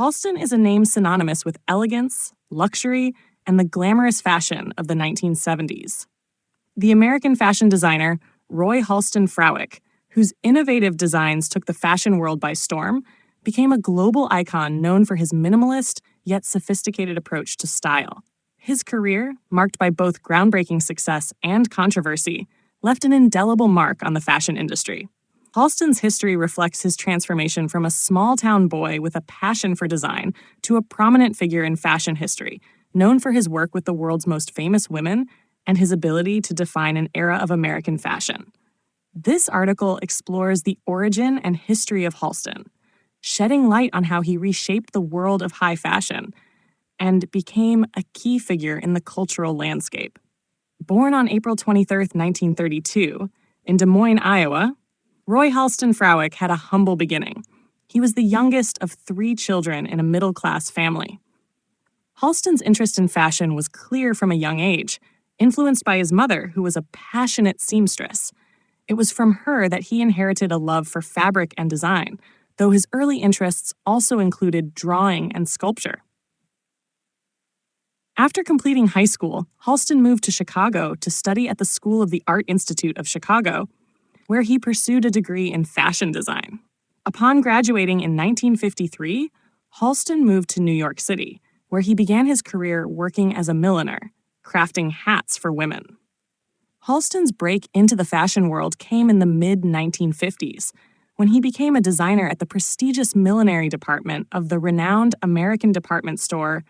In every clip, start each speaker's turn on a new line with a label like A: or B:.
A: Halston is a name synonymous with elegance, luxury, and the glamorous fashion of the 1970s. The American fashion designer Roy Halston Frowick, whose innovative designs took the fashion world by storm, became a global icon known for his minimalist yet sophisticated approach to style. His career, marked by both groundbreaking success and controversy, left an indelible mark on the fashion industry. Halston's history reflects his transformation from a small-town boy with a passion for design to a prominent figure in fashion history, known for his work with the world's most famous women and his ability to define an era of American fashion. This article explores the origin and history of Halston, shedding light on how he reshaped the world of high fashion and became a key figure in the cultural landscape. Born on April 23, 1932, in Des Moines, Iowa, Roy Halston Frowick had a humble beginning. He was the youngest of 3 children in a middle-class family. Halston's interest in fashion was clear from a young age, influenced by his mother, who was a passionate seamstress. It was from her that he inherited a love for fabric and design, though his early interests also included drawing and sculpture. After completing high school, Halston moved to Chicago to study at the School of the Art Institute of Chicago, where he pursued a degree in fashion design. Upon graduating in 1953, Halston moved to New York City, where he began his career working as a milliner, crafting hats for women. Halston's break into the fashion world came in the mid-1950s, when he became a designer at the prestigious millinery department of the renowned American department store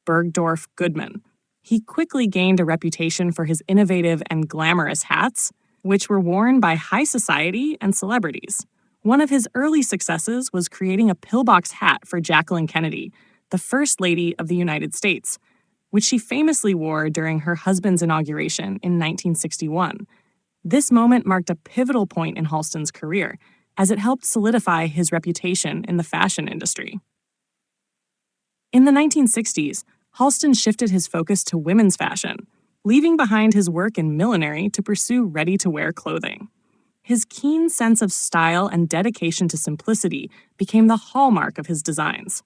A: Bergdorf Goodman. He quickly gained a reputation for his innovative and glamorous hats, which were worn by high society and celebrities. One of his early successes was creating a pillbox hat for Jacqueline Kennedy, the First Lady of the United States, which she famously wore during her husband's inauguration in 1961. This moment marked a pivotal point in Halston's career, as it helped solidify his reputation in the fashion industry. In the 1960s, Halston shifted his focus to women's fashion, leaving behind his work in millinery to pursue ready-to-wear clothing. His keen sense of style and dedication to simplicity became the hallmark of his designs.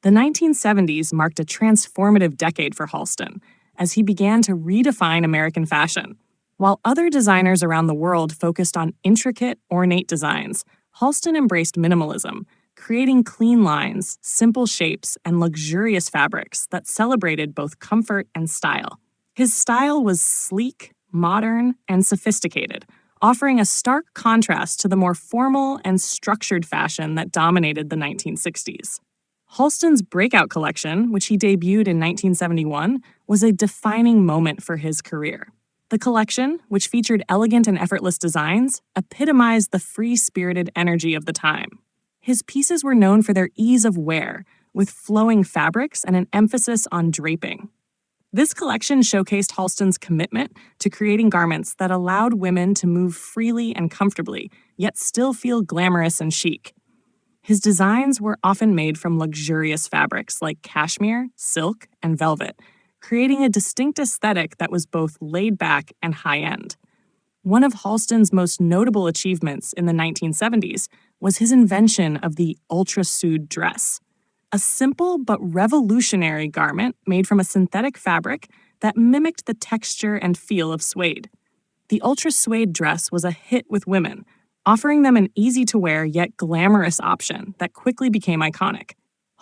A: The 1970s marked a transformative decade for Halston, as he began to redefine American fashion. While other designers around the world focused on intricate, ornate designs, Halston embraced minimalism, creating clean lines, simple shapes, and luxurious fabrics that celebrated both comfort and style. His style was sleek, modern, and sophisticated, offering a stark contrast to the more formal and structured fashion that dominated the 1960s. Halston's breakout collection, which he debuted in 1971, was a defining moment for his career. The collection, which featured elegant and effortless designs, epitomized the free-spirited energy of the time. His pieces were known for their ease of wear, with flowing fabrics and an emphasis on draping. This collection showcased Halston's commitment to creating garments that allowed women to move freely and comfortably, yet still feel glamorous and chic. His designs were often made from luxurious fabrics like cashmere, silk, and velvet, creating a distinct aesthetic that was both laid-back and high-end. One of Halston's most notable achievements in the 1970s was his invention of the ultra-suede dress, a simple but revolutionary garment made from a synthetic fabric that mimicked the texture and feel of suede. The ultra-suede dress was a hit with women, offering them an easy-to-wear yet glamorous option that quickly became iconic.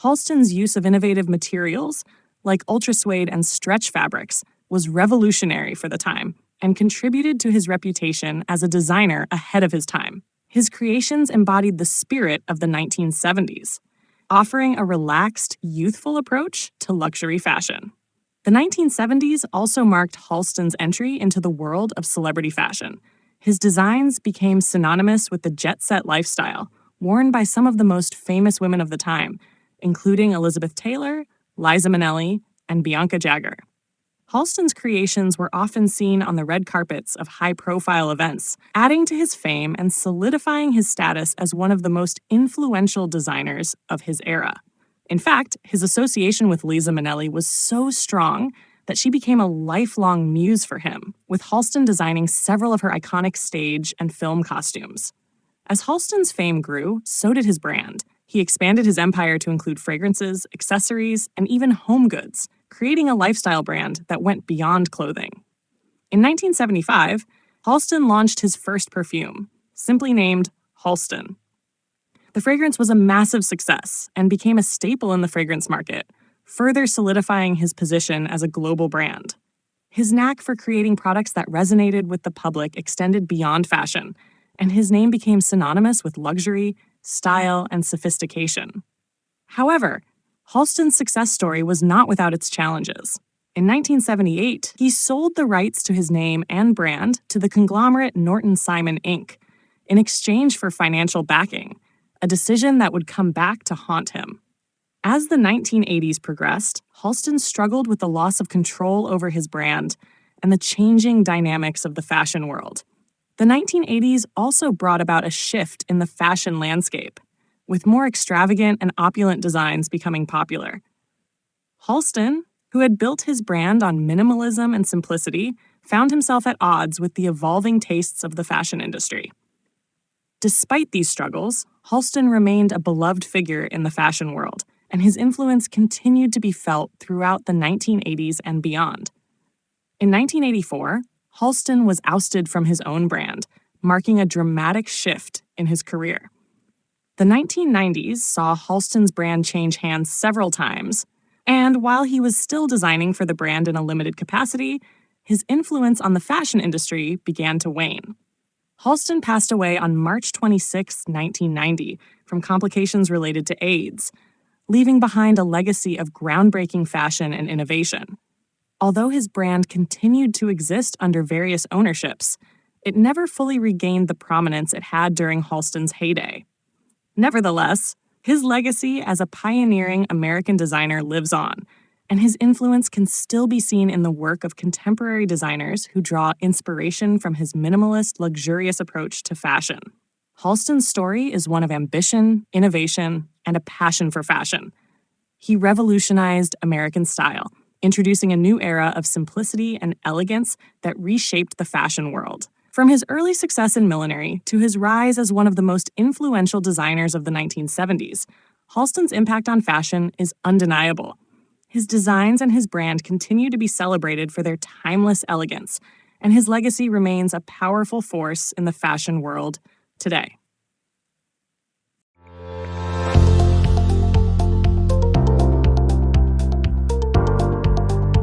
A: Halston's use of innovative materials, like ultra-suede and stretch fabrics, was revolutionary for the time and contributed to his reputation as a designer ahead of his time. His creations embodied the spirit of the 1970s, offering a relaxed, youthful approach to luxury fashion. The 1970s also marked Halston's entry into the world of celebrity fashion. His designs became synonymous with the jet-set lifestyle, worn by some of the most famous women of the time, including Elizabeth Taylor, Liza Minnelli, and Bianca Jagger. Halston's creations were often seen on the red carpets of high-profile events, adding to his fame and solidifying his status as one of the most influential designers of his era. In fact, his association with Liza Minnelli was so strong that she became a lifelong muse for him, with Halston designing several of her iconic stage and film costumes. As Halston's fame grew, so did his brand. He expanded his empire to include fragrances, accessories, and even home goods, creating a lifestyle brand that went beyond clothing. In 1975, Halston launched his first perfume, simply named Halston. The fragrance was a massive success and became a staple in the fragrance market, further solidifying his position as a global brand. His knack for creating products that resonated with the public extended beyond fashion, and his name became synonymous with luxury, style, and sophistication. However, Halston's success story was not without its challenges. In 1978, he sold the rights to his name and brand to the conglomerate Norton Simon Inc. in exchange for financial backing, a decision that would come back to haunt him. As the 1980s progressed, Halston struggled with the loss of control over his brand and the changing dynamics of the fashion world. The 1980s also brought about a shift in the fashion landscape, with more extravagant and opulent designs becoming popular. Halston, who had built his brand on minimalism and simplicity, found himself at odds with the evolving tastes of the fashion industry. Despite these struggles, Halston remained a beloved figure in the fashion world, and his influence continued to be felt throughout the 1980s and beyond. In 1984, Halston was ousted from his own brand, marking a dramatic shift in his career. The 1990s saw Halston's brand change hands several times, and while he was still designing for the brand in a limited capacity, his influence on the fashion industry began to wane. Halston passed away on March 26, 1990, from complications related to AIDS, leaving behind a legacy of groundbreaking fashion and innovation. Although his brand continued to exist under various ownerships, it never fully regained the prominence it had during Halston's heyday. Nevertheless, his legacy as a pioneering American designer lives on, and his influence can still be seen in the work of contemporary designers who draw inspiration from his minimalist, luxurious approach to fashion. Halston's story is one of ambition, innovation, and a passion for fashion. He revolutionized American style, introducing a new era of simplicity and elegance that reshaped the fashion world. From his early success in millinery to his rise as one of the most influential designers of the 1970s, Halston's impact on fashion is undeniable. His designs and his brand continue to be celebrated for their timeless elegance, and his legacy remains a powerful force in the fashion world today.